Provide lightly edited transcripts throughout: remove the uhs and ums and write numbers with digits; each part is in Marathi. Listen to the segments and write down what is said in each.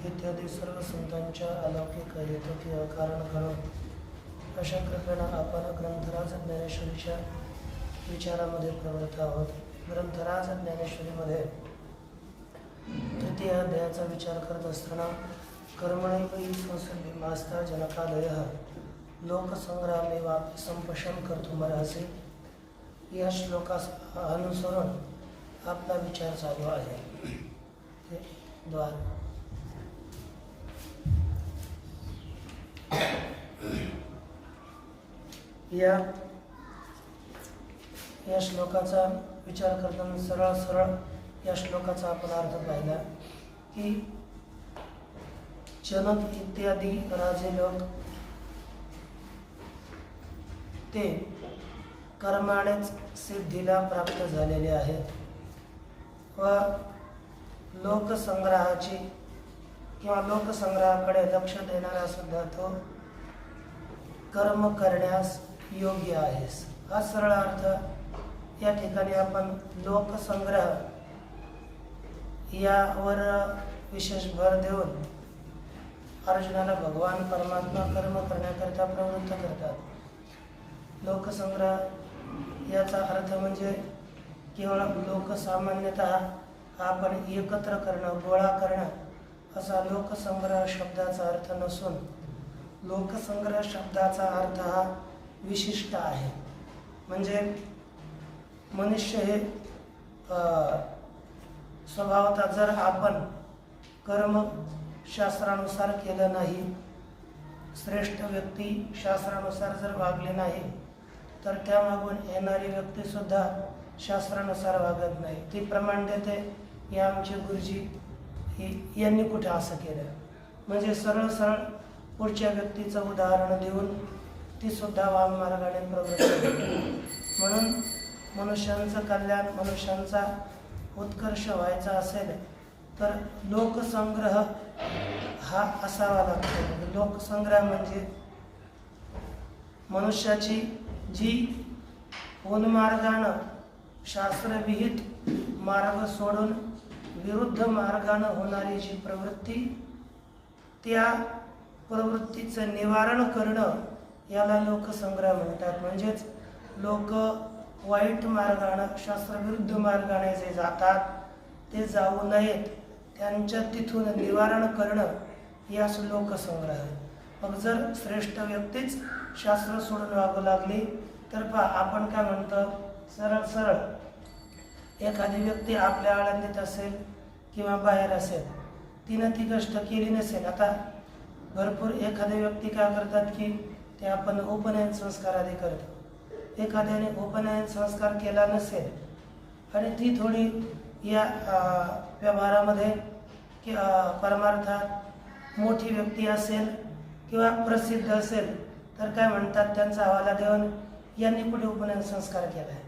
इत्यादी सर्व संतांच्या अलौकिक हेतुकी कारण करून अशा कृपेनं आपण ग्रंथराज ज्ञानेश्वरीच्या विचारामध्ये प्रवृत्त आहोत. ग्रंथराज ज्ञानेश्वरीमध्ये तृतीय अध्यायाचा विचार करत असताना कर्मणैव संसर्गीमास्ता जनकादयः लोकसंग्रामे वापि संपशन कर्तुमर्हसि या श्लोकास अनुसरून आपला विचार चालू आहे. द्वार या श्लोकाचा विचार करताना सरळ या श्लोकाचा आपण अर्थ पाहिला की जनक इत्यादी राजे लोक ते कर्मानेच सिद्धीला प्राप्त झालेले आहेत व लोकसंग्रहाची किंवा लोकसंग्रहाकडे लक्ष देणारा सुद्धा तो कर्म करण्यास योग्य आहेस. हा सरळ अर्थ या ठिकाणी आपण लोकसंग्रह यावर विशेष भर देऊन अर्जुनाला भगवान परमात्मा कर्म करण्याकरता प्रवृत्त करतात. लोकसंग्रह याचा अर्थ म्हणजे केवळ लोकसामान्यतः आपण एकत्र करणं, गोळा करणं असा लोकसंग्रह शब्दाचा अर्थ नसून लोकसंग्रह शब्दाचा अर्थ हा विशिष्ट आहे. म्हणजे मनुष्य हे स्वभावतः जर आपण कर्म शास्त्रानुसार केलं नाही, श्रेष्ठ व्यक्ती शास्त्रानुसार जर वागले नाही तर त्यामागून येणारी व्यक्तीसुद्धा शास्त्रानुसार वागत नाही. ती प्रमाण देते या आमचे गुरुजी यांनी कुठे असं केलं. म्हणजे सरळ सरळ पुढच्या व्यक्तीचं उदाहरण देऊन ती सुद्धा वाममार्गाने प्रवृत्त होते. म्हणून मनुष्यांचं कल्याण, मनुष्यांचा उत्कर्ष व्हायचा असेल तर लोकसंग्रह हा असावा लागतो. लोकसंग्रह म्हणजे मनुष्याची जी उन्मार्गानं शास्त्रविहित मार्ग सोडून विरुद्ध मार्गानं होणारी जी प्रवृत्ती, त्या प्रवृत्तीचं निवारण करणं याला लोकसंग्रह म्हणतात. म्हणजेच लोक वाईट मार्गानं, शास्त्रविरुद्ध मार्गाने जे जातात ते जाऊ नयेत, त्यांच्या तिथून निवारण करणं यास लोकसंग्रह. मग जर श्रेष्ठ व्यक्तीच शास्त्र सोडून वागू लागली तर पहा आपण काय म्हणतो, सरळ सरळ एखादी व्यक्ती आपल्या आळंदीत असेल किंवा बाहेर असेल, तिनं ती कष्ट केली नसेल. आता भरपूर एखादी व्यक्ती काय करतात की ते आपण उपनयन संस्कार आधी करतो. एखाद्याने उपनयन संस्कार केला नसेल आणि ती थोडी या व्यवहारामध्ये की परमार्थात मोठी व्यक्ती असेल किंवा प्रसिद्ध असेल तर काय म्हणतात, त्यांचा हवाला देऊन यांनी कुठे उपनयन संस्कार केला आहे,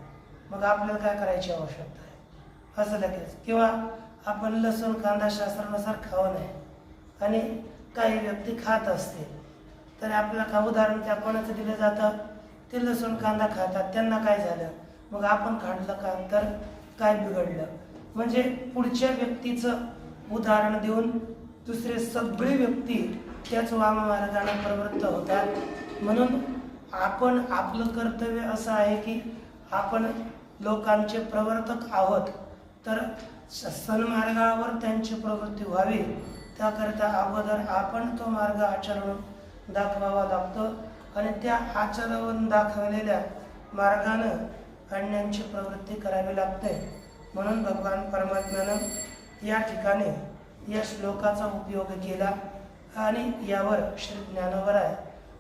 मग आपल्याला काय करायची आवश्यकता आहे असं लगेच. किंवा आपण लसूण कांदा शास्त्रानुसार खाऊ नये आणि काही व्यक्ती खात असते तर आपल्याला का उदाहरण त्या कोणाचं दिलं जातं, ते लसूण कांदा खातात, त्यांना काय झालं, मग आपण खाल्लं का तर काय बिघडलं. म्हणजे पुढच्या व्यक्तीचं उदाहरण देऊन दुसरे सगळे व्यक्ती त्याच वाममार्गाने प्रवृत्त होतात. म्हणून आपण आपलं कर्तव्य असं आहे की आपण लोकांचे प्रवर्तक आहोत, तर सन्मार्गावर त्यांची प्रवृत्ती व्हावी त्याकरिता अगोदर आपण तो मार्ग आचरण दाखवावा लागतो आणि त्या आचरण दाखवलेल्या मार्गानं अन्यांची प्रवृत्ती करावी लागते. म्हणून भगवान परमात्म्यानं या ठिकाणी या श्लोकाचा उपयोग केला आणि यावर श्री ज्ञानोबराय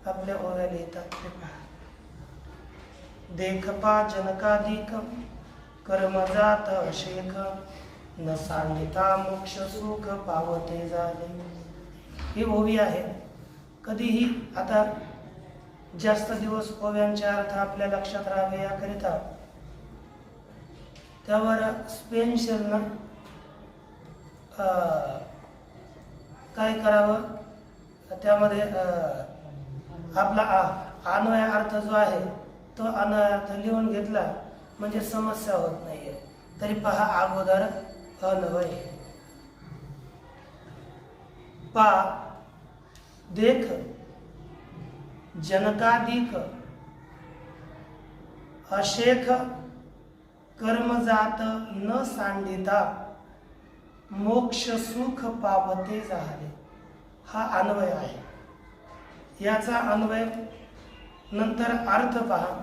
आपल्या ओव्या लिहितात. देख पा जनकाधिक कर्म जात शेख न सांडिता मोक्ष सुख पावते झाले. ही ओवी आहे. कधीही आता जास्त दिवस ओव्यांचे अर्थ आपल्या लक्षात राहावे याकरिता त्यावर स्पेन्शलनं काय करावं, त्यामध्ये आपला अन्वय अर्थ जो आहे तो अन्वय अर्थ लिहून घेतला म्हणजे समस्या होत नाहीये. तरी पहा अगोदर अन्वय. पा देख जनकाधिक अशेख कर्मजात न सांडिता मोक्ष सुख पावते झाले. हा अन्वय आहे. याचा अन्वय नंतर अर्थ पहा.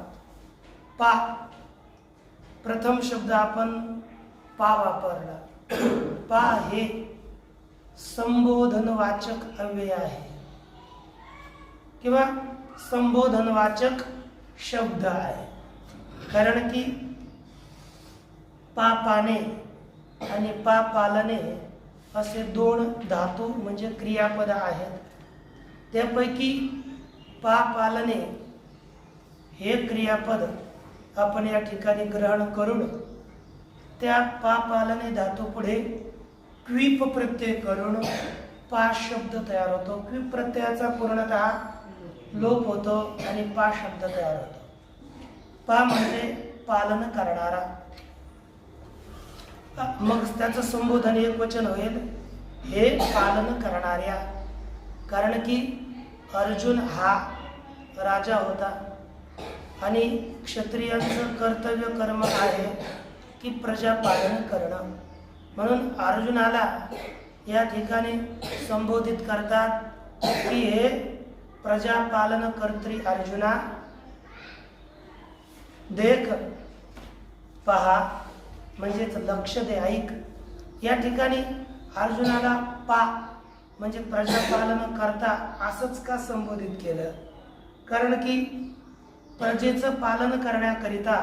पा प्रथम शब्द आपण पा वापरला. पा हे संबोधनवाचक अव्यय आहे किंवा संबोधनवाचक शब्द आहे. कारण की पापाने आणि पापालने असे दोन धातू म्हणजे क्रियापद आहेत. त्यापैकी पापालने हे क्रियापद आपण या ठिकाणी ग्रहण करून त्या पापालने धातू पुढे क्विप प्रत्यय करून पा शब्द तयार होतो. क्विप प्रत्ययाचा पूर्णतः लोप होतो आणि पा शब्द तयार होतो. पा म्हणजे पालन करणारा. मग त्याचं संबोधन एक वचन होईल, हे पालन करणाऱ्या. कारण की अर्जुन हा राजा होता आणि क्षत्रियांचं कर्तव्य कर्म आहे की प्रजा पालन करणं. म्हणून अर्जुनाला या ठिकाणी संबोधित करतात की हे प्रजा पालन कर्त्री अर्जुना, देख पहा म्हणजेच लक्ष दे, ऐक. या ठिकाणी अर्जुनाला पा म्हणजे प्रजापालन करता असंच का संबोधित केलं, कारण की प्रजेचं पालन करण्याकरिता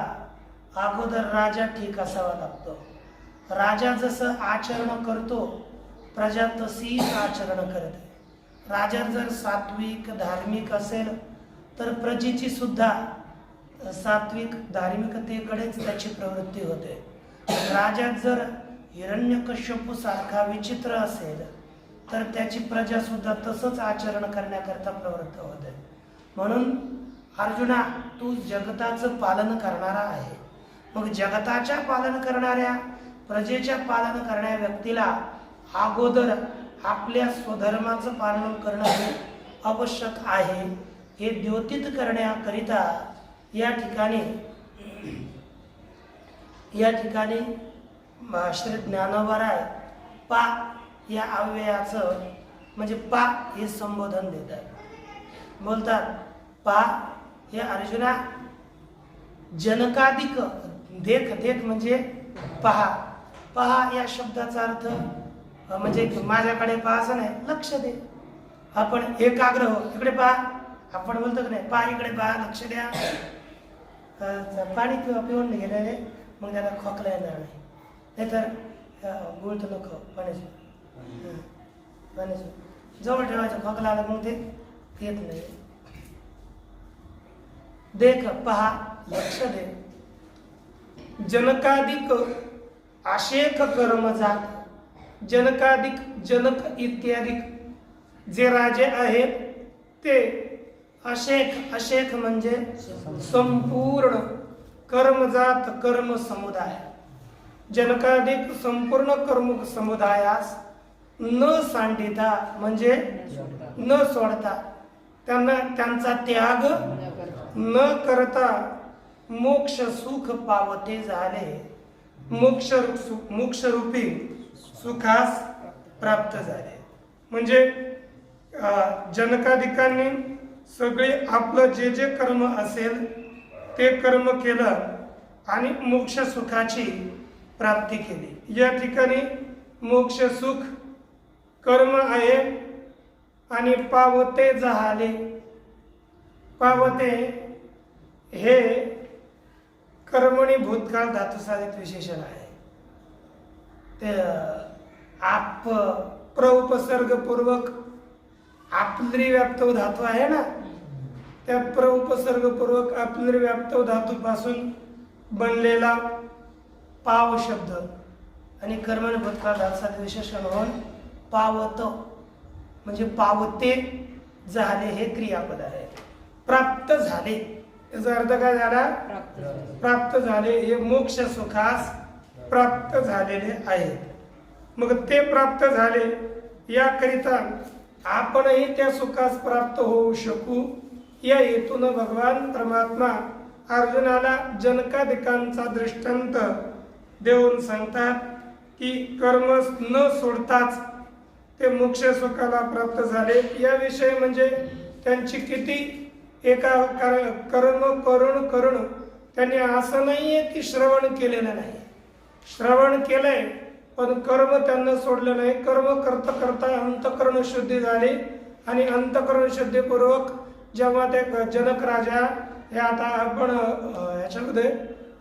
अगोदर राजा ठीक असावा लागतो. राजा जसं आचरण करतो प्रजा तशीच आचरण करते. राजा जर सात्विक धार्मिक असेल तर प्रजेची सुद्धा सात्विक धार्मिकतेकडेच त्याची प्रवृत्ती होते. राजा जर हिरण्यकश्यपू सारखा विचित्र असेल तर त्याची प्रजा सुद्धा तसंच आचरण करण्याकरता प्रवृत्त होते. म्हणून अर्जुना, तू जगताचं पालन करणारा आहे. मग जगताच्या पालन करणाऱ्या प्रजेच्या पालन करणाऱ्या व्यक्तीला अगोदर आपल्या स्वधर्माचं पालन करणं आवश्यक आहे. हे द्योतित करण्याकरिता या ठिकाणी श्री ज्ञानोबराय पा या अव्ययाचं म्हणजे पा हे संबोधन देतात. बोलतात पा हे अर्जुना जनकाधिक, देख देख म्हणजे पहा. पहा या शब्दाचा अर्थ म्हणजे माझ्याकडे पहा असं नाही, लक्ष दे. आपण एकाग्र हो, इकडे पहा. आपण बोलतो की नाही, पहा इकडे पहा, लक्ष द्या. पाणी पिऊन गेल्याने मग त्याला खोकला येणार नाही. नाहीतर गुळ तर नको, पाण्याचं पाण्याचं जवळ ठेवायचं. खोकला आला मग ते येत नाही. देख, पहा, लक्ष दे. जनकाधिक आशेख कर्म जात. जनकाधिक, जनक इत्यादी जे राजे आहेत ते अशेख, अशेख म्हणजे संपूर्ण कर्मजात कर्म समुदाय. जनकाधिक संपूर्ण कर्म समुदायास न सांडिता म्हणजे न सोडता, त्यांना त्यांचा त्याग न करता मोक्ष सुख पावते झाले. मोक्षरूपी सुखास प्राप्त झाले. म्हणजे जनकाधिकांनी सगळे आपलं जे जे कर्म असेल ते कर्म केलं आणि मोक्ष सुखाची प्राप्ती केली. या ठिकाणी मोक्ष सुख कर्म आहे आणि पावते झाले. पावते हे कर्मणी भूतकाळ धातुसाधित विशेषण आहे. ते आप प्रउपसर्गपूर्वक आपली व्याप्तव धातू आहे ना, त्या प्रउपसर्गपूर्वक आपली व्याप्तव धातूपासून बनलेला पाव शब्द आणि कर्मणी भूतकाळ धातुसाधित विशेषण होऊन पावत म्हणजे पावते झाले हे क्रियापद आहे. प्राप्त झाले याचा अर्थ काय झाला? प्राप्त झाले. हे मोक्ष सुखास प्राप्त झालेले आहेत. मग ते प्राप्त झाले याकरिता आपणही त्या सुखास प्राप्त होऊ शकू या हेतून भगवान परमात्मा अर्जुनाला जनकाधिकांचा दृष्टांत देऊन सांगतात की कर्म न सोडताच ते मोक्ष सुखाला प्राप्त झाले. याविषयी म्हणजे त्यांची किती एका कर्म करून त्यांनी असं नाहीये की श्रवण केलेलं नाही. श्रवण केलंय पण कर्म त्यांना सोडलं नाही. कर्म करता करता अंतःकरण शुद्धी झाली आणि अंतःकरण शुद्धीपूर्वक जेव्हा ते जनक राजा हे आता आपण याच्यामध्ये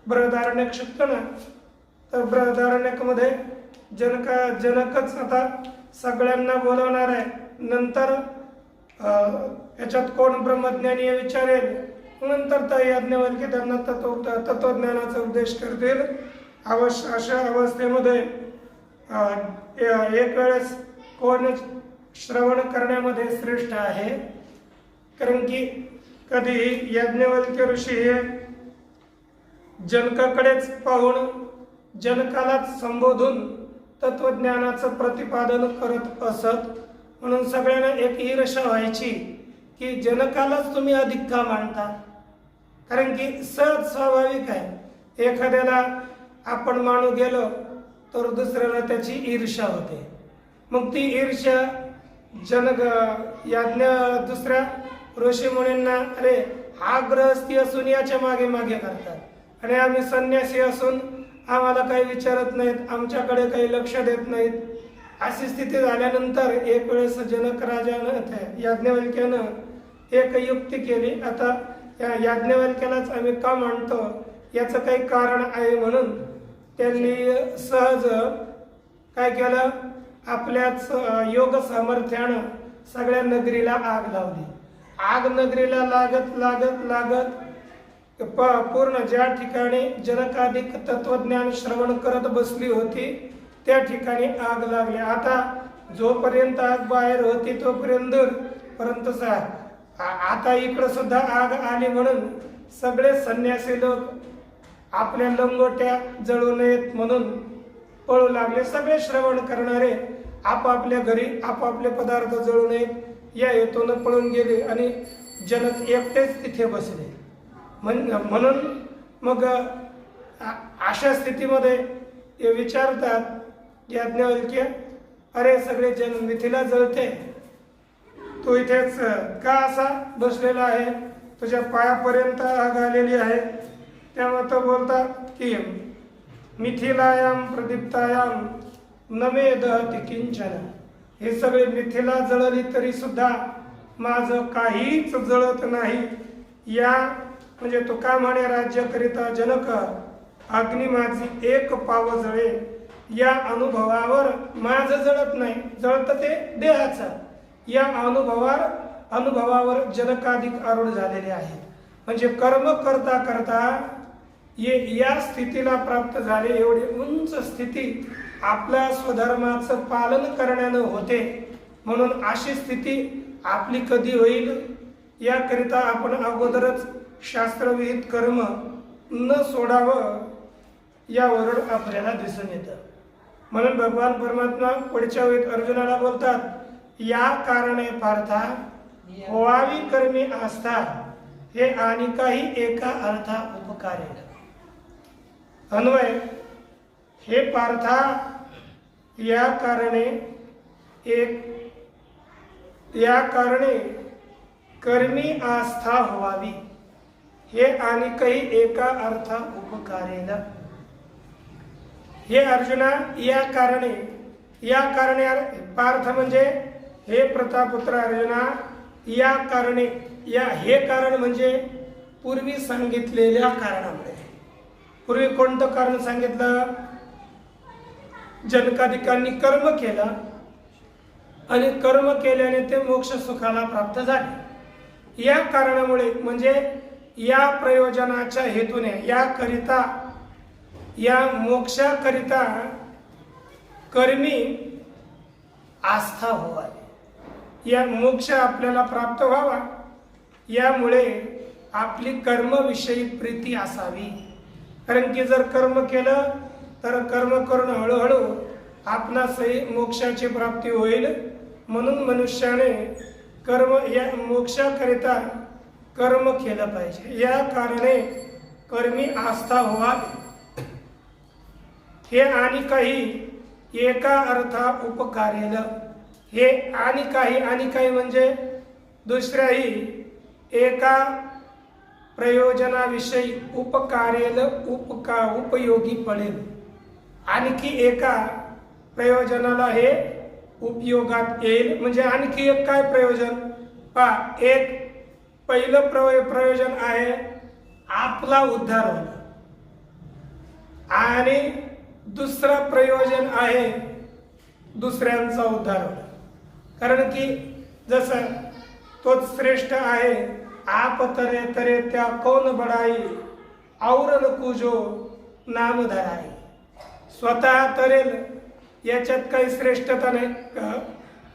बृहदारण्यक शिकतो ना, तर बृहदारण्यकमध्ये जनकच आता सगळ्यांना बोलवणार आहे. नंतर याच्यात कोण ब्रह्मज्ञानी विचारेल, नंतर त्या याज्ञवल्क्य त्यांना तत्वज्ञानाचा उपदेश करतील. अशा अवस्थेमध्ये एक वेळेस कोण श्रवण करण्यामध्ये श्रेष्ठ आहे, कारण की कधी याज्ञवल्क्य ऋषी हे जनकाकडेच पाहून जनकालाच संबोधून तत्वज्ञानाचं प्रतिपादन करत असत. म्हणून सगळ्यांना एक ईर्ष्या व्हायची की जनकालाच तुम्ही अधिक का मानता, कारण की सहज स्वाभाविक आहे एखाद्याला आपण मानू गेलो तर दुसऱ्याला त्याची ईर्ष्या होते. मग ती ईर्ष्या दुसऱ्या ऋषी मुनींना, अरे हा गृहस्थी असून याच्या मागे मागे करतात आणि आम्ही संन्यासी असून आम्हाला काही विचारत नाहीत, आमच्याकडे काही लक्ष देत नाहीत. अशी स्थिती झाल्यानंतर एक वेळेस जनक राजानं याज्ञवल्क्यानं एक युक्ती केली. आता या याज्ञवल्क्यालाच आम्ही का मानतो याचं काही कारण आहे म्हणून त्यांनी सहज काय केलं, आपल्याच योग सामर्थ्यानं सगळ्या नगरीला आग लावली. आग नगरीला लागत लागत लागत पूर्ण ज्या ठिकाणी जनकाधिक तत्वज्ञान श्रवण करत बसली होती त्या ठिकाणी आग लागली. आता जोपर्यंत आग बाहेर होती तोपर्यंत दूर, परंतु आता इकडं सुद्धा आग आली म्हणून सगळे संन्यासी लोक आपल्या लंगोट्या जळू नयेत म्हणून पळू लागले. सगळे श्रवण करणारे आपापल्या घरी आपापले पदार्थ जळू नयेत या हेतून पळून गेले आणि जनक एकटेच तिथे बसले. म्हणून मग अशा स्थितीमध्ये ते विचारतात याज्ञवल्क्य, अरे सगळे जन मिथिला जळते, तू इथेच का असा बसलेला आहे, तुझ्या पायापर्यंत आग आलेली आहे. तेव्हा तो बोलतात की मिथिलायाम प्रदीप्तायाम नमे दहती किंचन. हे सगळे मिथिला जळली तरी सुद्धा माझं काहीच जळत नाही. या म्हणजे तुका म्हणे राज्य करिता जनक, अग्नी माझी एक पाव जळे. या अनुभवावर माझं जळत नाही, जळतं ते देहाचं. या अनुभवावर जनकाधिक आरूढ झालेले आहेत. म्हणजे कर्म करता करता या स्थितीला प्राप्त झाले. एवढी उंच स्थिती आपल्या स्वधर्माचं पालन करण्यानं होते. म्हणून अशी स्थिती आपली कधी होईल याकरिता आपण अगोदरच शास्त्रविहित कर्म न सोडावं यावरून आपल्याला दिसून येतं. म्हणून भगवान परमात्मा पुढच्या वेळी अर्जुनाला बोलतात, या कारणे पार्था होवावी कर्मी आस्था, हे आणि काही एका अर्था उपकारेल. अन्वय, हे पार्था, या कारणे कर्मी आस्था होवावी, हे आणि काही एका अर्था उपकारेल. हे अर्जुना, या कारणे पार्थ म्हणजे हे प्रतापुत्र अर्जुना, या कारणे, हे कारण म्हणजे पूर्वी सांगितलेल्या कारणामुळे. पूर्वी कोणतं कारण सांगितलं? जनकाधिकांनी कर्म केलं आणि कर्म केल्याने ते मोक्ष सुखाला प्राप्त झाले. या कारणामुळे म्हणजे या प्रयोजनाच्या हेतूने, याकरिता, या मोक्षाकरिता कर्मी आस्था व्हावी, या मोक्ष आपल्याला प्राप्त व्हावा, यामुळे आपली कर्मविषयी प्रीती असावी. कारण की जर कर्म केलं तर कर्म करून हळूहळू आपणासही मोक्षाची प्राप्ती होईल. म्हणून मनुष्याने या मोक्षाकरिता कर्म केलं पाहिजे. या कारणे कर्मी आस्था व्हावी, हे आणि काही एका अर्था उपकारेल. हे आणि काही म्हणजे दुसऱ्याही एका प्रयोजनाविषयी उपकारेल, उपयोगी पडेल. आणखी एका प्रयोजनाला हे उपयोगात येईल. म्हणजे आणखी एक काय प्रयोजन? एक पहिलं प्रयोजन आहे आपला उद्धार होणं, आणि दुसरं प्रयोजन आहे दुसऱ्यांचा उद्धार होणं. कारण की जसं तोच श्रेष्ठ आहे, आप तरे तरे त्या कौन बडाई, और कुजो नाम धराई. स्वतः तरेल याच्यात काही श्रेष्ठता नाही का?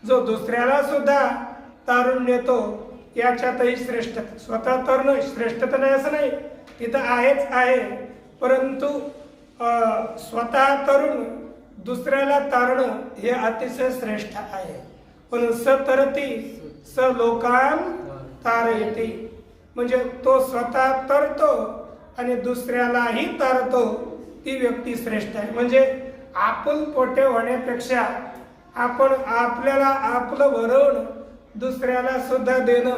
जो दुसऱ्याला सुद्धा तारून नेतो याच्यातही श्रेष्ठता. स्वतः तरणं श्रेष्ठता नाही असं नाही, तिथं आहेच आहे, परंतु स्वतः तरुण दुसऱ्याला तारणं हे अतिशय श्रेष्ठ आहे. पण तरती स लोकान तारयती, म्हणजे तो स्वतः तरतो आणि दुसऱ्यालाही तारतो, ती व्यक्ती श्रेष्ठ आहे. म्हणजे आपण पोटे होण्यापेक्षा आपण आपल्याला आपलं भरवून दुसऱ्याला सुद्धा देणं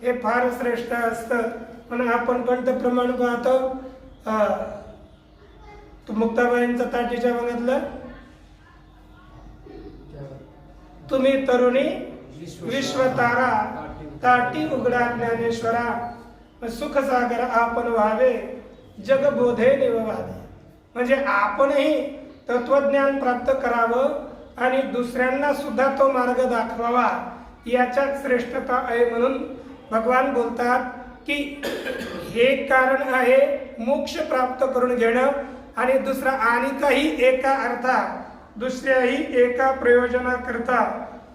हे फार श्रेष्ठ असतं. पण आपण पंतप्रमाण पाहतो, मुक्ताबाईंचं ताटीच्या भागातलं, तुम्ही तरुणी विश्वतारा, ताटी उघडा ज्ञानेश्वरा, सुखसागर आपण व्हावे, जगबोधे निववावे. म्हणजे आपणही तत्वज्ञान प्राप्त करावं आणि दुसऱ्यांना सुद्धा तो मार्ग दाखवावा, याच्यात श्रेष्ठता आहे. म्हणून भगवान बोलतात की हे कारण आहे मोक्ष प्राप्त करून घेणं, आणि दुसरा आणि काही एका अर्था, दुसऱ्याही एका प्रयोजनाकरता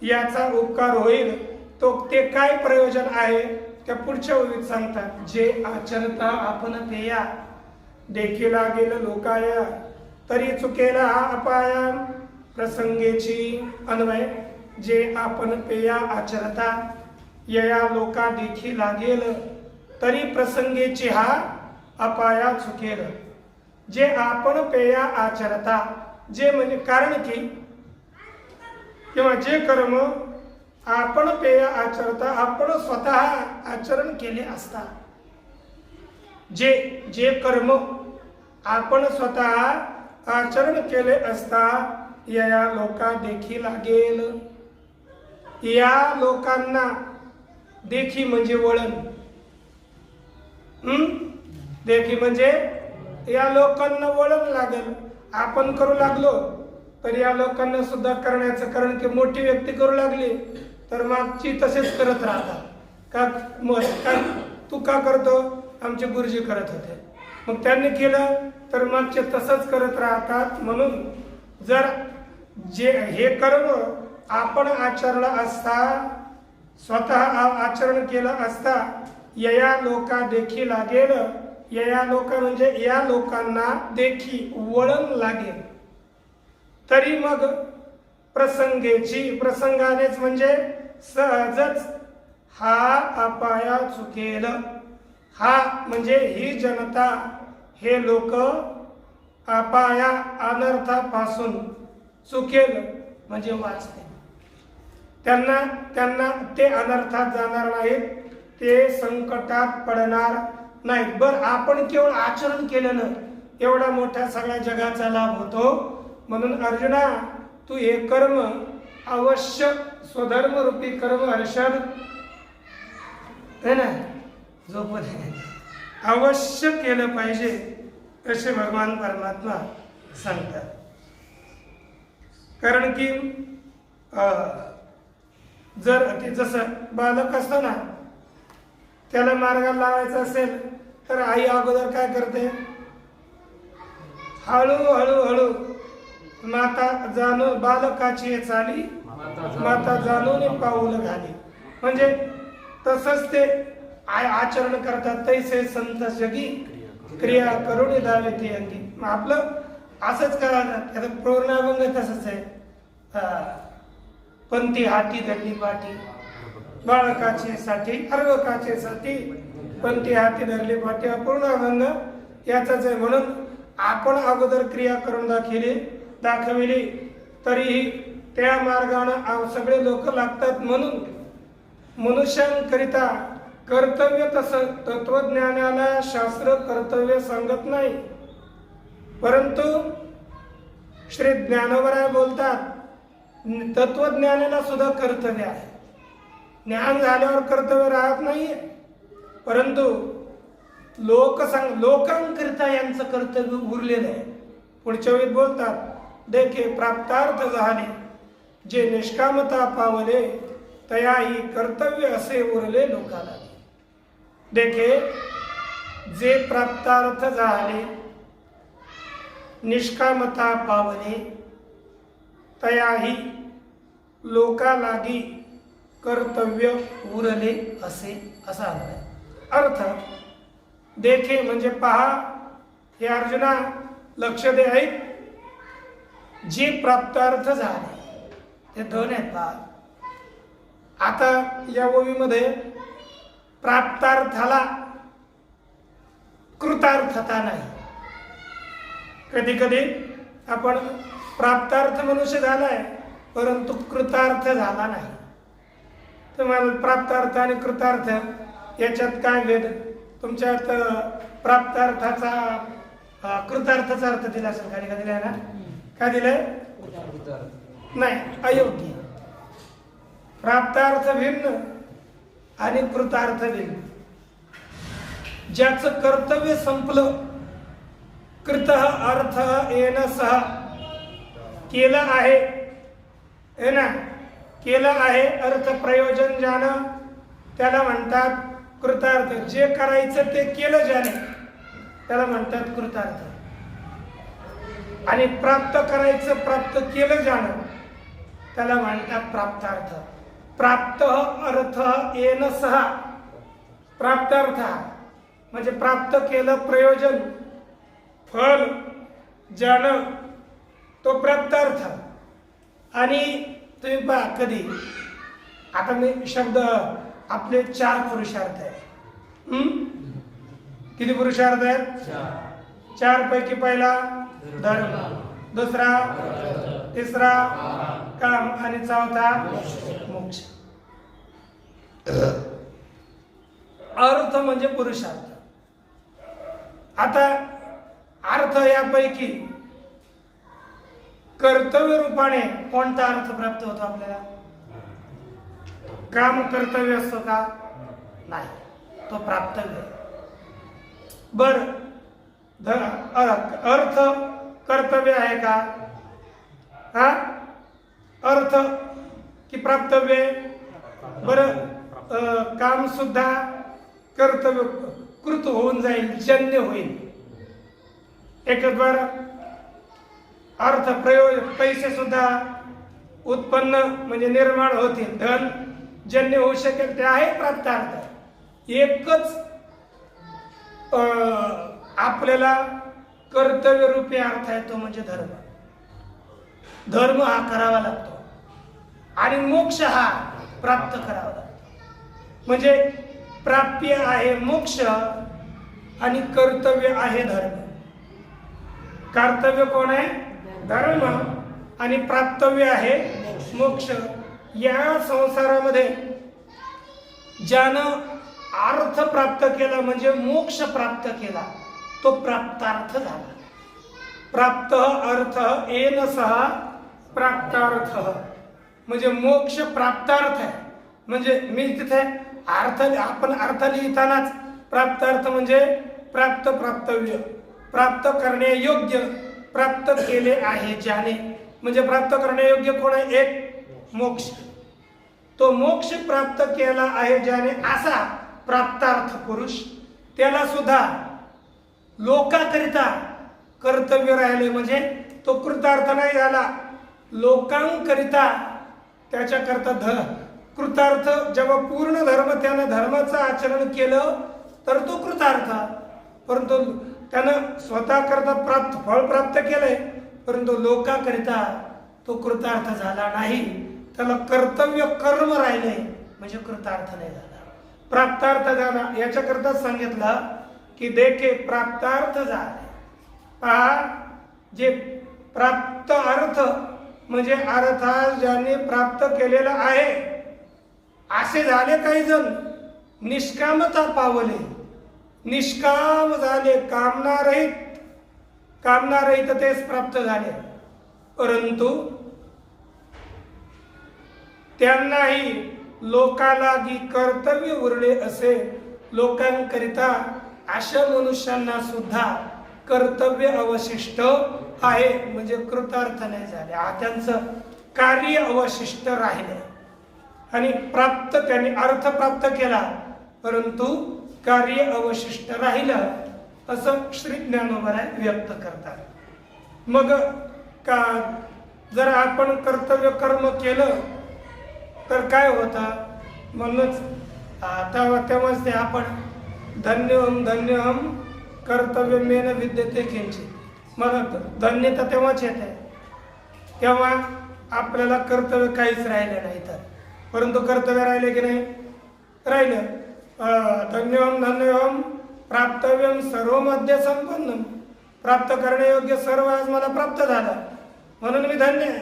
याचा उपकार होईल. तो ते काय प्रयोजन आहे त्या पुढच्या ओळीत सांगतात. जे आचरता आपण पेया, देखीला गेलं लोकाया, तरी चुकेला हा अपाया, प्रसंगेची अन्वय. जे आपण पेया आचरता, यया लोका देखी लागेल, तरी प्रसंगेची हा अपाया चुकेल. जे आपण पेया आचरता, जे म्हणजे कारण की किंवा जे कर्म आपण पेया आचरता, आपण स्वतः आचरण केले असता, जे कर्म आपण स्वतः आचरण केले असता, या लोका देखी लागेल. या लोकांना देखी म्हणजे वळण, देखी म्हणजे या लोकांना वळण लागेल. आपण करू लागलो तर या लोकांना सुद्धा करण्याचं, कारण की मोठी व्यक्ती करू लागली तर मागची तसेच करत राहतात. का तू का करतो? आमचे गुरुजी करत होते, मग त्यांनी केलं तर मागचे तसंच करत राहतात. म्हणून जर जे हे कर्म आपण आचरण असता, स्वतः आचरण केलं असता, या लोका देखी लागेल. या लोक म्हणजे या लोकांना देखी वळण लागेल. तरी मग प्रसंगानेच म्हणजे सहजच हा अपाया चुकेल. हा म्हणजे ही जनता, हे लोक अपाया अनर्थापासून चुकेल म्हणजे वाचते. त्यांना ते अनर्थात जाणार नाहीत, ते संकटात पडणार नाहीत. बर, आपण केवळ आचरण केलं ना एवढा मोठ्या सगळ्या जगाचा लाभ होतो. म्हणून अर्जुना, तू हे कर्म अवश्य, स्वधर्म रूपी कर्म हर्षद है ना, अवश्य केलं पाहिजे असे भगवान परमात्मा सांगतात. कारण की जर ते जसं बालक असतं ना, त्याला मार्गाला लावायचं असेल तर आई अगोदर काय करते? हळू माता जाणून बालकाची चाली, माता जाणून पाऊल घाली. म्हणजे तसंच ते आचरण करतात. तैसे संत जगी क्रिया करून दावे ती अंगी. मग आपलं असंच करायचं. त्याचा पूर्णाभंग तसंच आहे. पंथी हाती धरली पाठी, बाळकाचे साठी अर्वकाचे साठी, पंथी हाती धरली पाठी. अपूर्णाभंग याचाच आहे. म्हणून आपण अगोदर क्रिया करून दाखविली तरीही त्या मार्गाने सगळे लोक लागतात. म्हणून मनुष्यांकरिता कर्तव्य तसं तत्वज्ञानाला शास्त्र कर्तव्य सांगत नाही, परंतु श्री ज्ञानोबराय बोलतात तत्वज्ञानाला सुद्धा कर्तव्य आहे. ज्ञान झाल्यावर कर्तव्य राहत नाहीये, परंतु लोकांकरिता यांचं कर्तव्य उरलेलं आहे. पुढच्या वेळी बोलतात, देखे प्राप्तार्थ झाले जे निष्कामता पावले, तयाही कर्तव्य असे उरले लोकाला. देखे जे प्राप्तार्थ झाले, निष्कामता पावले, तयाही लोकालागी कर्तव्य उरले असे, असा अर्थ. देखे म्हणजे पहा, हे अर्जुना लक्ष दे. आहेत जे प्राप्तार्थ झाले ते दोन आहेत. पहा आता या ओवीमध्ये प्राप्तार्थाला कृतार्थता नाही. कधी कधी आपण प्राप्तार्थ मनुष्य झालाय परंतु कृतार्थ झाला नाही. तुम्हाला प्राप्तार्थ आणि कृतार्थ याच्यात काय भेद? तुमच्यात प्राप्तार्थाचा कृतार्थाचा अर्थ दिला असेल, का दिलाय ना? काय दिलंय? नाही, अयोग्य. प्राप्तार्थ भिन्न आणि कृतार्थ भिन्न. ज्याचं कर्तव्य संपलं, कृत अर्थ येन सह, केलं आहे ना, केलं आहे अर्थ प्रयोजन ज्यानं, त्याला म्हणतात कृतार्थ. जे करायचं ते केलं ज्याने त्याला म्हणतात कृतार्थ. आणि प्राप्त करायचं, प्राप्त केलं ज्यानं त्याला म्हणतात प्राप्तार्थ. प्राप्त अर्थ येन सह, प्राप्तार्थ म्हणजे प्राप्त केलं प्रयोजन, फल ज्यानं, तो प्राप्तार्थ. आणि तुम्ही पहा कधी, आता मी शब्द आपले 4 पुरुषार्थ आहेत. किती पुरुषार्थ आहेत? 4 पैकी पहिला धर्म, दुसरा, तिसरा काम आणि चौथा मोक्ष. अर्थ म्हणजे पुरुषार्थ. आता अर्थ यापैकी कर्तव्य रूपाने कोणता अर्थ प्राप्त होतो आपल्याला? काम कर्तव्य असतो का? नाही, तो प्राप्तव्य. बर अर्थ कर्तव्य आहे का? हा अर्थ की प्राप्तव्य? बर काम सुद्धा कर्तव्य कृत होऊन जाईल, जन्य होईल. एकद्वार अर्थ प्रयोजन पैसे सुद्धा उत्पन्न म्हणजे निर्माण होतील, धन जन्य होऊ शकेल, ते आहे प्राप्तार्थ. एकच आपल्याला कर्तव्य रूपी अर्थ आहे, तो म्हणजे धर्म. धर्म हा करावा लागतो आणि मोक्ष हा प्राप्त करावा लागतो. म्हणजे प्राप्य आहे मोक्ष आणि कर्तव्य आहे धर्म. कर्तव्य कोण आहे? धर्म. आणि प्राप्तव्य आहे मोक्ष. या संसारामध्ये ज्यानं अर्थ प्राप्त केला म्हणजे मोक्ष प्राप्त केला, तो प्राप्तार्थ झाला. प्राप्त अर्थ येन सह प्राप्तार्थ, म्हणजे मोक्ष प्राप्तार्थ आहे. म्हणजे मी तिथे अर्थ, आपण अर्थ लिहितानाच प्राप्तार्थ म्हणजे प्राप्त, प्राप्तव्य, प्राप्त करण्यायोग्य, प्राप्त केले आहे ज्याने. म्हणजे प्राप्त करण्यायोग्य कोण आहे? एक मोक्ष. तो मोक्ष प्राप्त केला आहे ज्याने, असा प्राप्तार्थ पुरुष, त्याला सुद्धा लोकांकरिता कर्तव्य राहिले म्हणजे तो कृतार्थ नाही झाला. लोकांकरिता त्याच्याकरता कृतार्थ. जेव्हा पूर्ण धर्म त्यानं धर्माचं आचरण केलं तर तो कृतार्थ. परंतु त्यानं स्वतः करता फळ प्राप्त केलंय, परंतु लोकांकरिता तो कृतार्थ झाला नाही. त्याला कर्तव्य कर्म राहिले म्हणजे कृतार्थ नाही झाला, प्राप्तार्थ झाला. याच्याकरता सांगितलं की देखे प्राप्तार्थ झाले. पहा, जे प्राप्त अर्थ म्हणजे अर्थ ज्याने प्राप्त केलेला आहे, असे झाले काही जण. निष्कामता पावले, निष्काम झाले, कामनारहित. कामनारहित तेच प्राप्त झाले. परंतु त्यांनाही लोकालागी कर्तव्य उरले असे. लोकांकरिता अशा मनुष्यांना सुद्धा कर्तव्य अवशिष्ट आहे, म्हणजे कृतार्थ नाही झाले. त्यांचं कार्य अवशिष्ट राहिले. आणि प्राप्त, त्यांनी अर्थ प्राप्त केला परंतु कार्य अवशिष्ट राहिलं, असं श्री ज्ञानोबराय व्यक्त करतात. मग का जर आपण कर्तव्य कर्म केलं तर काय होतं? म्हणूनच तेव्हाच ते आपण धन्यहम धन्यहम कर्तव्यमेन विद्यते किंचित. मग धन्यता तेव्हाच येते तेव्हा आपल्याला कर्तव्य काहीच राहिलं नाही. तर परंतु कर्तव्य राहिले की नाही? राहिलं. धन्यहम धन्यहम प्राप्तव्यम सर्व मध्य संपन्नम. प्राप्त करण्यायोग्य सर्व आज मला प्राप्त झालं म्हणून मी धन्य आहे,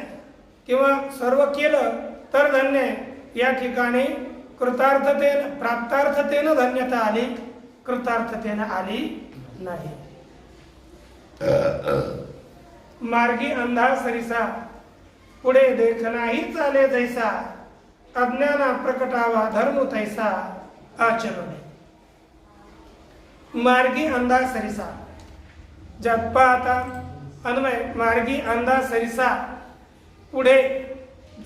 किंवा सर्व केलं तर धन्य आहे. या ठिकाणी कृतार्थतेनं, प्राप्तार्थतेनं धन्यता आली, कृतार्थतेनं आली नाही. मार्गी अंधा सरिसा, पुढे देख नाही चाले जैसा, अज्ञाना प्रकटावा धर्म तैसा आचरणे. मार्गी अंधा सरिसा, ज्यात पाहता अन्वय. मार्गी अंधा सरिसा, पुढे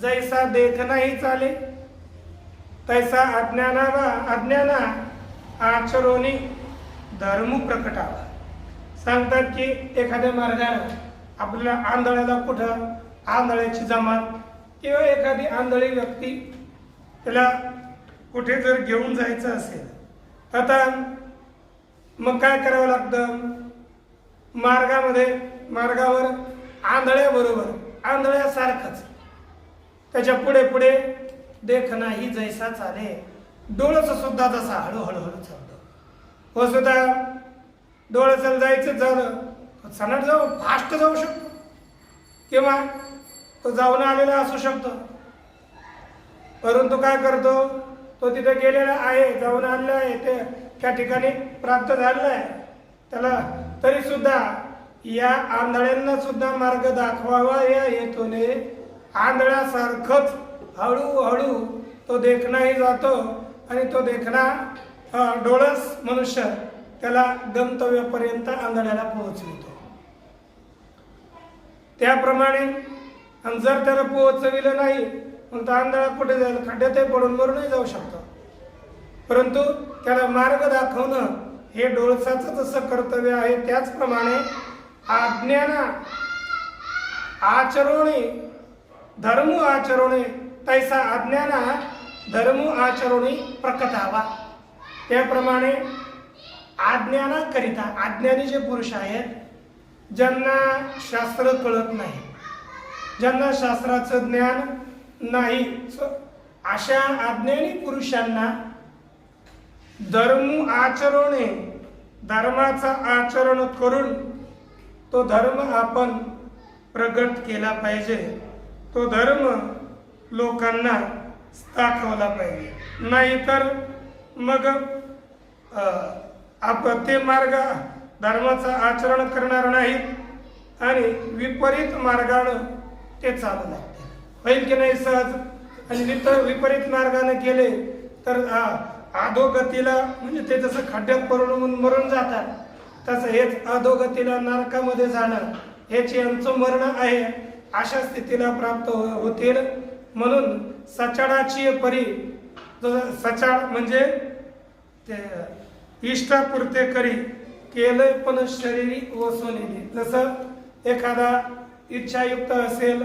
जैसा देख नाही चाले, तैसा अज्ञाना आचरोनी धर्म प्रकटावा. सांगतात की एखाद्या मार्गाने आपल्याला आंधळ्याला, कुठं आंधळ्याची जमात किंवा एखादी आंधळी व्यक्ती, त्याला कुठे जर घेऊन जायचं असेल, आता मग काय करावं लागतं? मार्गावर आंधळ्याबरोबर, आंधळ्यासारखंच त्याच्या पुढे पुढे देख नाही जैसा चाले, डोळस सुद्धा जसा हळूहळू चालतो. हो सुद्धा डोळस जायचं झालं सनाट जाऊ, फास्ट जाऊ शकतो, किंवा तो जाऊन आलेला असू शकतो. परंतु काय करतो? तो तिथे गेलेला आहे, जाऊन आलेला आहे, ते त्या ठिकाणी प्राप्त झालेला आहे. त्याला तरी सुद्धा या आंधळ्यांना सुद्धा मार्ग दाखवावा या हेतूने आंधळ्यासारखंच हळूहळू तो देखणाही जातो. आणि तो देखणा डोळस मनुष्य त्याला गंतव्यापर्यंत आंधळ्याला पोहोचवितो. त्याप्रमाणे आणि जर त्याला पोहोचविलं नाही मग तो आंधळा कुठे जाईल, खड्ड्यातही पडून मरूनही जाऊ शकतो. परंतु त्याला मार्ग दाखवणं हे डोळसाचं जसं कर्तव्य आहे त्याचप्रमाणे आज्ञाना आचरोणे धर्म आचरोणे तैसा आज्ञाना धर्म आचरोणे प्रकटावा. त्याप्रमाणे आज्ञाना करिता अज्ञानी जे पुरुष आहेत, ज्यांना शास्त्र कळत नाही, ज्यांना शास्त्राचं ज्ञान नाही, अशा अज्ञानी पुरुषांना धर्म आचरणे धर्माचा आचरण करून तो धर्म आपण प्रगट केला पाहिजे. तो धर्म लोकांना दाखवला पाहिजे. नाहीतर मग आपण ते मार्ग धर्माचं आचरण करणार नाहीत आणि विपरीत मार्गानं ते चालू लागते. होईल की नाही सहज. आणि विपरीत मार्गाने केले तर अधोगतीला म्हणजे ते जसं खड्ड्यात पडून मरून जातात तसं हेच अधोगतीला नरकामध्ये जाणं हेच यांचं मरण आहे. अशा स्थितीला प्राप्त होतील. म्हणून सचाडाची परी, सचाड म्हणजे ते इष्टापुरते करी केलंय पण शरीरी वसवलेली. जसं एखादा इच्छायुक्त असेल,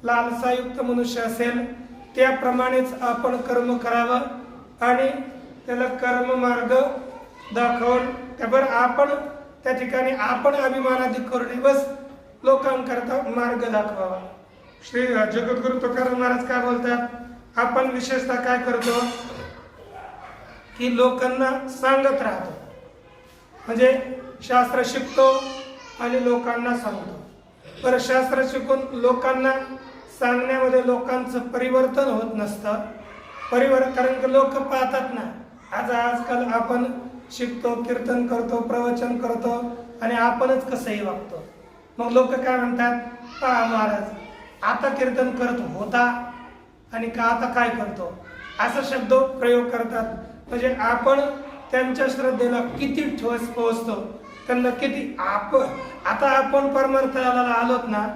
लालसायुक्त मनुष्य असेल, त्याप्रमाणेच आपण कर्म करावं आणि त्याला कर्म मार्ग दाखवून त्यावर आपण त्या ठिकाणी आपण अभिमानाधिक करू नये, बस लोकांकरता मार्ग दाखवावा. श्री जगद्गुरु तुकाराम महाराज काय बोलतात, आपण विशेषतः काय करतो की लोकांना सांगत राहतो. म्हणजे शास्त्र शिकतो आणि लोकांना सांगतो. पर शास्त्र शिकून लोकांना सांगण्यामध्ये लोकांचं परिवर्तन होत नसतं. कारण की लोक पाहतात ना, आजकाल आपण शिकतो, कीर्तन करतो, प्रवचन करतो आणि आपणच कसंही वागतो. मग लोक काय म्हणतात, पहा महाराज आता कीर्तन करत होता आणि का आता काय करतो, असा शब्द प्रयोग करतात. म्हणजे आपण त्यांच्या श्रद्धेला किती ठोस पोहोचतो, त्यांना किती आता आपण परमार्थाला आलोत ना,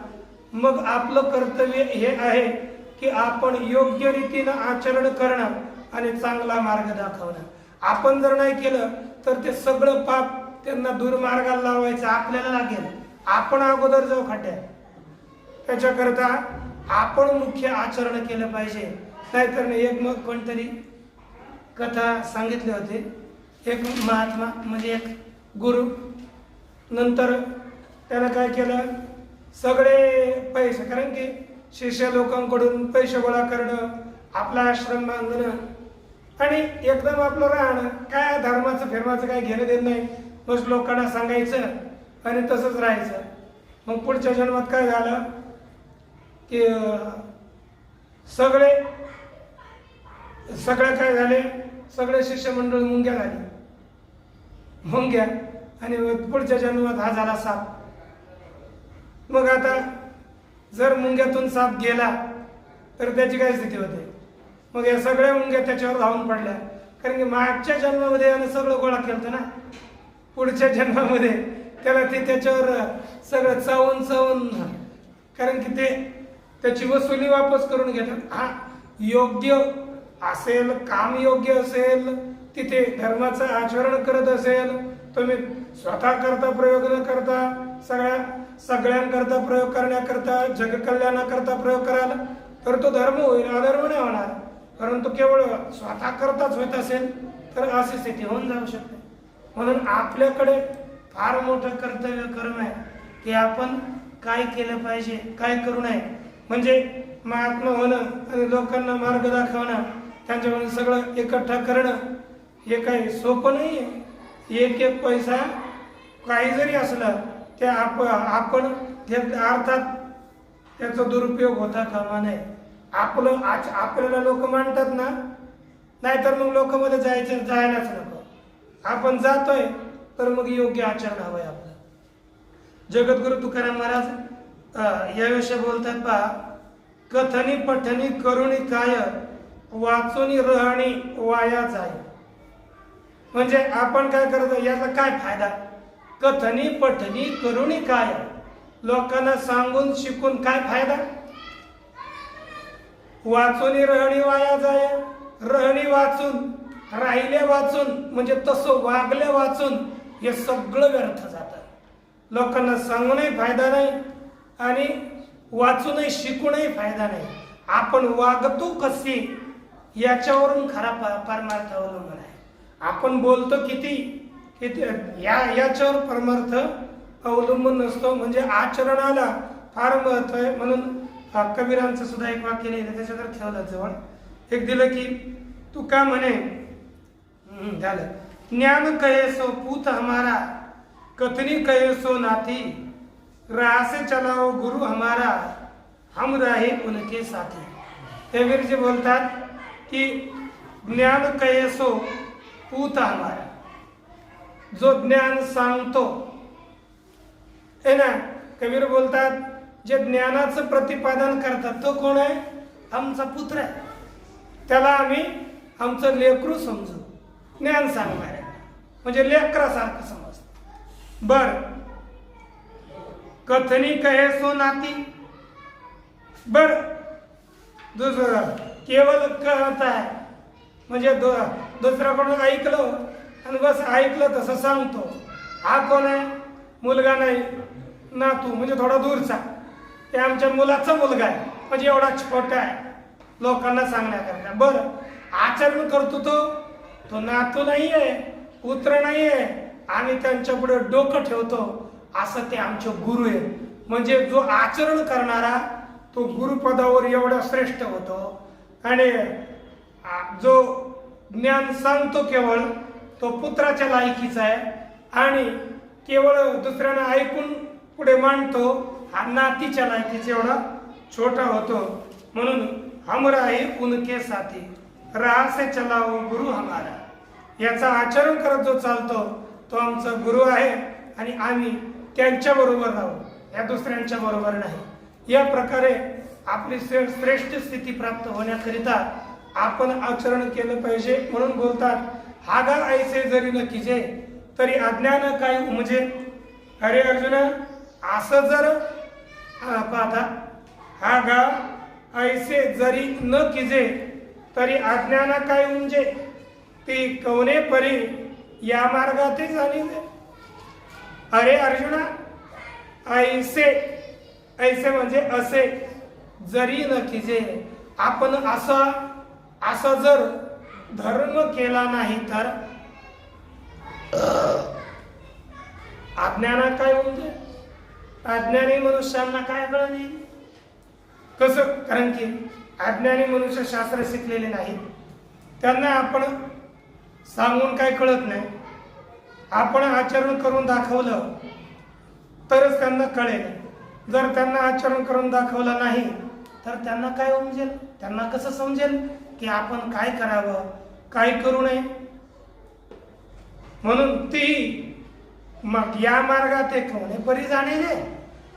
मग आपलं कर्तव्य हे आहे की आपण योग्य रीतीनं आचरण करणं आणि चांगला मार्ग दाखवणं. आपण जर नाही केलं तर ते सगळं पाप त्यांना दुर्मार्गाला लावायचं आपल्याला लागेल. आपण अगोदर जाऊ खड्ड्यात. त्याच्याकरता आपण मुख्य आचरण केलं पाहिजे. नाहीतर एक मग कोणतरी कथा सांगितली होती. एक महात्मा म्हणजे एक गुरु, नंतर त्यानं काय केलं, सगळे पैसे, कारण की शिष्य लोकांकडून पैसे गोळा करणं, आपला आश्रम बांधणं आणि एकदम आपलं राहणं, काय धर्माचं फिरमाचं काय घेणं देत नाही, बस लोकांना सांगायचं आणि तसंच राहायचं. मग पुढच्या जन्मात काय झालं की सगळे काय झाले, सगळे शिष्यमंडळ मुंग्या झाली, मुंग्या. आणि पुढच्या जन्मात हा झाला साप. मग आता जर मुंग्यातून साप गेला तर त्याची काय स्थिती होते. मग या सगळ्या मुंग्या त्याच्यावर धावून पडल्या, कारण की मागच्या जन्मामध्ये यानं सगळं गोळा केलं ना, पुढच्या जन्मामध्ये त्याला ते त्याच्यावर सगळं चावून कारण की ते त्याची वसुली वापस करून घेतात. हा योग्य असेल, काम योग्य असेल, तिथे धर्माचं आचरण करत असेल, तुम्ही स्वतः करता प्रयोग न करता सगळ्यांकरता प्रयोग करण्याकरता जगकल्याणाकरता प्रयोग कराल तर तो धर्म होईल, अधर्म नाही होणार. परंतु केवळ स्वतः करताच होत असेल तर अशी स्थिती होऊन जाऊ शकते. म्हणून आपल्याकडे फार मोठं कर्तव्य कर्म आहे की आपण काय केलं पाहिजे, काय करू नये. म्हणजे महात्मा होणं आणि लोकांना मार्ग दाखवणं, त्यांच्याकडून सगळं इकठ्ठा करणं हे काही सोपं नाही आहे. एक पैसा काही जरी असलं ते आपण अर्थात त्याचा दुरुपयोग होता कामा नये. आपल्याला लोक मानतात ना, नाहीतर मग लोकांमध्ये जायलाच नको. आपण जातोय तर मग योग्य आचरण हवंय आपलं. जगद्गुरु तुकाराम महाराज याविषयी बोलतात पहा, कथनी पठनी करुणी काय वाचुनी रहाणी वाया जाय. म्हणजे आपण काय करतो, याचा काय फायदा? कथनी पठनी करुणी काय, लोकांना सांगून शिकून काय फायदा? वाचून रहणी वाया जाय, रहणी वाचून, राहिले वाचून, म्हणजे तसं वागले वाचून, हे सगळं व्यर्थ जातं. लोकांना सांगूनही फायदा नाही आणि वाचूनही शिकूनही फायदा नाही. आपण वागतो कशी याच्यावरून खरा परमार्थ अवलंबून आहे. आपण बोलतो किती याच्यावर परमार्थ अवलंबून नसतो. म्हणजे आचरणाला फार महत्व आहे. म्हणून कबीरांचं सुद्धा एक वाक्य लिहिलं, त्याच्यावर ठेवलं जवळ. एक दिलं की तू का म्हणे झालं, ज्ञान कहे सो पूत हमारा, कथनी कहे सो नाथी, राह से चलाओ गुरु हमारा, हम रहे उनके साथी. कबीरजी बोलतात की ज्ञान कहे सो पूत हमारा, जो ज्ञान सांगतो है ना. कबीर बोलतात जे ज्ञानाचं प्रतिपादन करतात तो कोण आहे? आमचा पुत्र आहे. त्याला आम्ही आमचं लेकरू समजू. ज्ञान सांगणार आहे म्हणजे लेकरासारखं समजतं. बर, कथनी कहे सो नाती. बर, दुसरं केवळ कहत आहे म्हणजे दुसऱ्याकडून ऐकलं आणि बस ऐकलं तसं सांगतो. हा कोण आहे? मुलगा नाही, नातू म्हणजे थोडा दूरचा. ते आमच्या मुलाचा मुलगा आहे म्हणजे एवढा छोटा आहे लोकांना सांगण्याकरता. बरं, आचरण करतो तो नातू नाही आहे, पुत्र नाही आहे, आम्ही त्यांच्या पुढे डोकं ठेवतो असं ते आमचे गुरु आहे. म्हणजे जो आचरण करणारा तो गुरुपदावर एवढा श्रेष्ठ होतो. आणि जो ज्ञान सांगतो केवळ तो पुत्राच्या लायकीचा आहे. आणि केवळ दुसऱ्यांना ऐकून पुढे मांडतो हा नातीच्या लायकीचा एवढा छोटा होतो. म्हणून हम रहे उनके साथी, राह से चलाओ गुरु हमारा. याचा आचरण करत जो चालतो तो आमचा गुरु आहे आणि आम्ही त्यांच्या बरोबर राहू, या दुसऱ्यांच्या बरोबर नाही. या प्रकारे आपली श्रेष्ठ स्थिती प्राप्त होण्याकरिता आपण आचरण केलं पाहिजे. म्हणून बोलतात हागा ऐसे जरी न कीजे तरी अज्ञान काय म्हणजे. अरे अर्जुना, असं जर पाहता हागा ऐसे जरी न कीजे तरी अज्ञान काय म्हणजे ती कवने परी या मार्गातही जाणी. अरे अर्जुना, ऐसे म्हणजे असे जरी न कीजे, आपण असा जर धर्म केला नाही तर अज्ञाना काय म्हणजे अज्ञानी मनुष्यांना काय कळत नाही. कसं? कारण की अज्ञानी मनुष्य शास्त्र शिकलेले नाही, त्यांना आपण सांगून काय कळत नाही. आपण आचरण करून दाखवलं तरच त्यांना कळेल. जर त्यांना आचरण करून दाखवलं नाही तर त्यांना काय समजेल? त्यांना कसं समजेल की आपण काय करावं काय करू नये. म्हणून ती मग या मार्गात एक कोणे परी जाणे रे.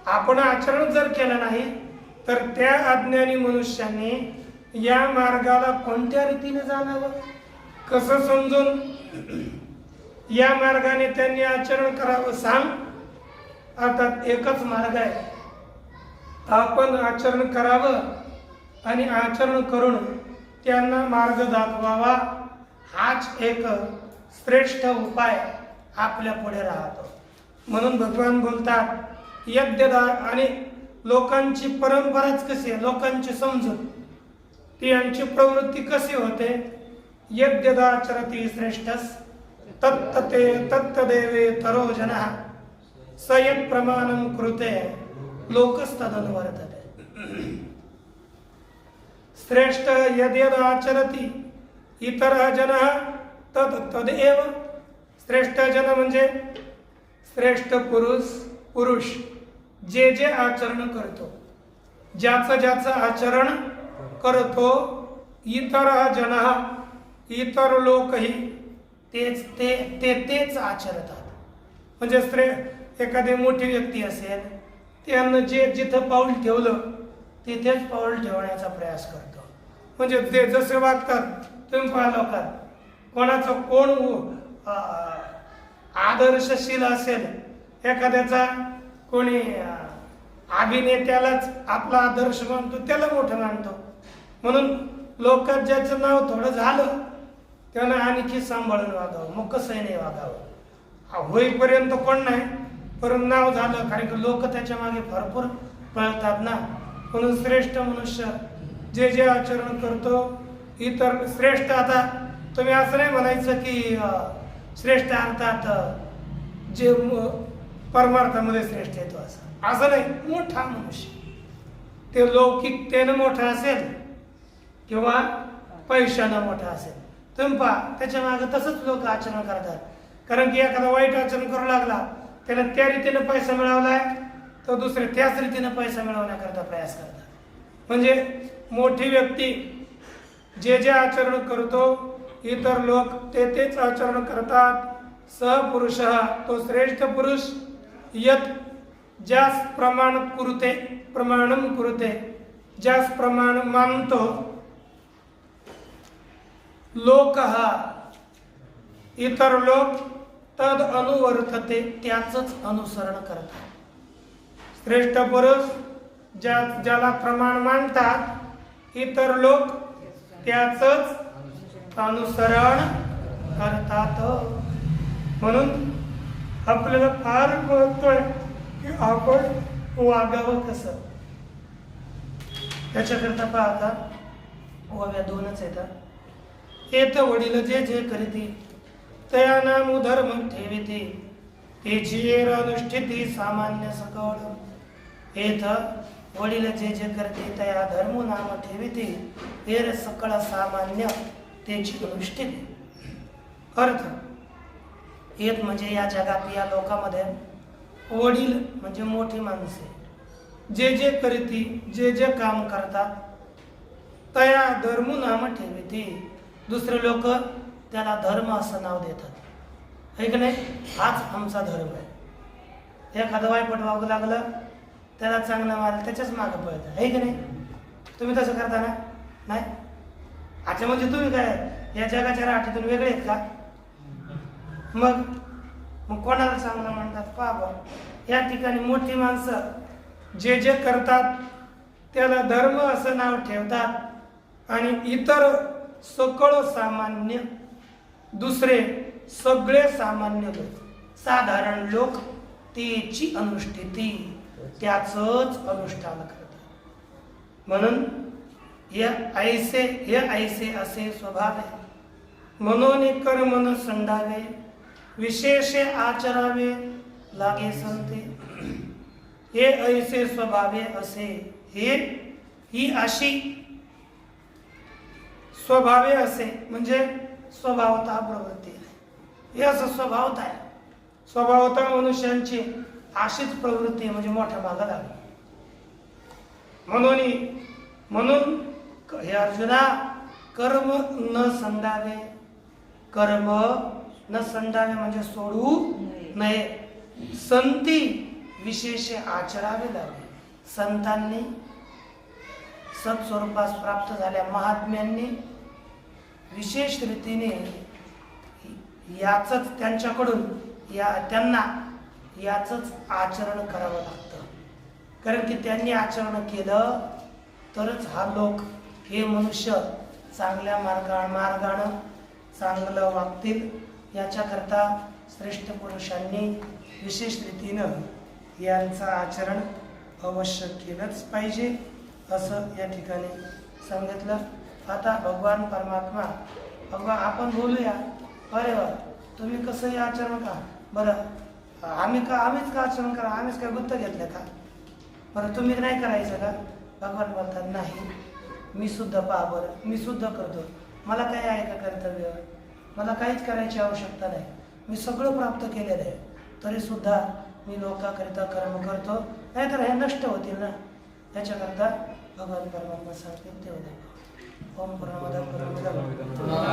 आपण आचरण जर केलं नाही तर त्या अज्ञानी मनुष्याने या मार्गाला कोणत्या रीतीने जाणावं, कसं समजून या मार्गाने त्यांनी आचरण करावं सांग. अर्थात एकच मार्ग आहे, आपण आचरण करावं आणि आचरण करून त्यांना मार्ग दाखवावा. हाच एक श्रेष्ठ उपाय आपल्या पुढे राहतो. म्हणून भगवान बोलतात यज्ञदा. आणि लोकांची परंपराच कशी आहे, लोकांची समजूत, ती यांची प्रवृत्ती कशी होते. यज्ञदाचरती श्रेष्ठस तत्तदेवे तरो जनः सयत् प्रमाणं कृते लोकस्तदनुवर्तते. श्रेष्ठ यद्यदाचरती इतर जनः तदेव. श्रेष्ठ जन म्हणजे श्रेष्ठ पुरुष जे आचरण करतो, ज्याचं आचरण करतो. इतर जन, इतर लोकही तेच आचरतात. म्हणजे एखादी मोठी व्यक्ती असेल त्यांना जिथं पाऊल ठेवलं तिथेच पाऊल ठेवण्याचा प्रयास करतो. म्हणजे ते जसे वागतात तुम्ही पाहा, लोकात कोणाचं कोण आदर्शशील असेल, एखाद्याचा कोणी अभिनेत्यालाच आपला आदर्श मानतो, त्याला मोठं मानतो, म्हणून लोकात ज्याचं नाव थोडं झालं त्यानं आणखी सांभाळून वागावं, मग कसंही नाही वागावं. होईपर्यंत कोण नाही, परंतु नाव झालं कारण की लोक त्याच्या मागे भरपूर पळतात ना. म्हणून श्रेष्ठ मनुष्य जे जे आचरण करतो इतर श्रेष्ठ, आता तुम्ही असं नाही म्हणायचं की श्रेष्ठ अर्थात जे परमार्थामध्ये श्रेष्ठ येतो असं नाही. मोठा मनुष्य ते लौकिकतेनं मोठा असेल किंवा पैशानं मोठा असेल, तुम्ही पहा त्याच्या मागे तसंच लोक आचरण करतात. कारण की एखादा वाईट आचरण करू लागला, त्याला त्या रीतीनं पैसा मिळवलाय तर दुसरे त्याच रीतीनं पैसा मिळवण्याकरता प्रयास करतात. म्हणजे मोठी व्यक्ती जे जे आचरण करतो इतर लोक तेच आचरण करतात. सहपुरुष तो श्रेष्ठ पुरुष यत ज्यास प्रमाण कुरुते प्रमाणम कुरुते, ज्यास प्रमाण मानतो. लोक इतर लोक तद अनुवर्तते त्याचंच अनुसरण करतात. श्रेष्ठ पुरुष ज्याला प्रमाण मानतात इतर लोक त्याचंच अनुसरण करतात. म्हणून आपल्याला फार महत्व आहे की आपण वागावं कसं. त्याच्याकरता पाहता ओव्या दोनच येतात. येत वडील जे जे करीती तया नाम धर्म ठेविते, त्याची अनुष्ठिती सामान्य सकळ. येत वडील जे जे करते तया धर्म नाम ठेविते, एर सकळ सामान्य त्याची अनुष्ठिती. अर्थ येत म्हणजे या जगात या लोकांमध्ये वडील म्हणजे मोठी माणसे जे जे करीती जे जे काम करतात तया धर्म नाम ठेविते, दुसरे लोक त्याला धर्म असं नाव देतात. हे की नाही, हाच आमचा धर्म आहे. एखादं वाईपट वागू लागलं त्याला चांगलं मारलं त्याच्याच मागं पळतं. हे की नाही, तुम्ही तसं करता ना? नाही. अच्छा म्हणजे तुम्ही काय या जगाच्या राठीतून वेगळे आहेत का? मग कोणाला चांगलं म्हणतात? पाहा, या ठिकाणी मोठी माणसं जे जे करतात त्याला धर्म असं नाव ठेवतात आणि इतर सकळ सामान्य दुसरे सगळे सामान्य लोक साधारण लोक त्याची अनुष्ठिती त्याचंच अनुष्ठान करतात. म्हणून हे ऐसे असे स्वभाव आहे. म्हणून कर्म न संडावे विशेषे आचरावे लागे संते. हे ऐसे स्वभावे असे ही अशी स्वभावे असे म्हणजे स्वभावता प्रवृत्ती आहे. हे असं स्वभावता आहे. स्वभावता मनुष्यांची अशीच प्रवृत्ती म्हणजे मोठ्या मागा लागली. म्हणून हे अर्जुना कर्म न संडावे, कर्म न संडावे म्हणजे सोडू नये. संती विशेष आचरावे लागे. संतांनी सत्स्वरूपास प्राप्त झाल्या महात्म्यांनी विशेष रीतीने याचंच त्यांच्याकडून त्यांना याचंच आचरण करावं लागतं. कारण की त्यांनी आचरण केलं तरच हा लोक हे मनुष्य चांगल्या मार्गानं चांगलं वागतील. याच्याकरता श्रेष्ठ पुरुषांनी विशेष रीतीनं यांचं आचरण अवश्य केलंच पाहिजे असं या ठिकाणी सांगितलं. आता भगवान परमात्मा आपण बोलूया. अरे वा, तुम्ही कसंही आचरण का बरं, आम्हीच का आचरण करा, आम्हीच काय गुत्त घेतलं का बरं, तुम्ही नाही करायचं का? भगवान बोलतात नाही, मी सुद्धा पहा बरं, मी सुद्धा करतो. मला काय आहे का कर्तव्य? मला काहीच करायची आवश्यकता नाही. मी सगळं प्राप्त केलेलं आहे तरी सुद्धा मी लोकांकरिता कर्म करतो, नाहीतर हे नष्ट होतील ना. याच्याकरता भगवान परमात्मा सांगतील तेवढे. ओम पूर्णमद पूर्णमिदं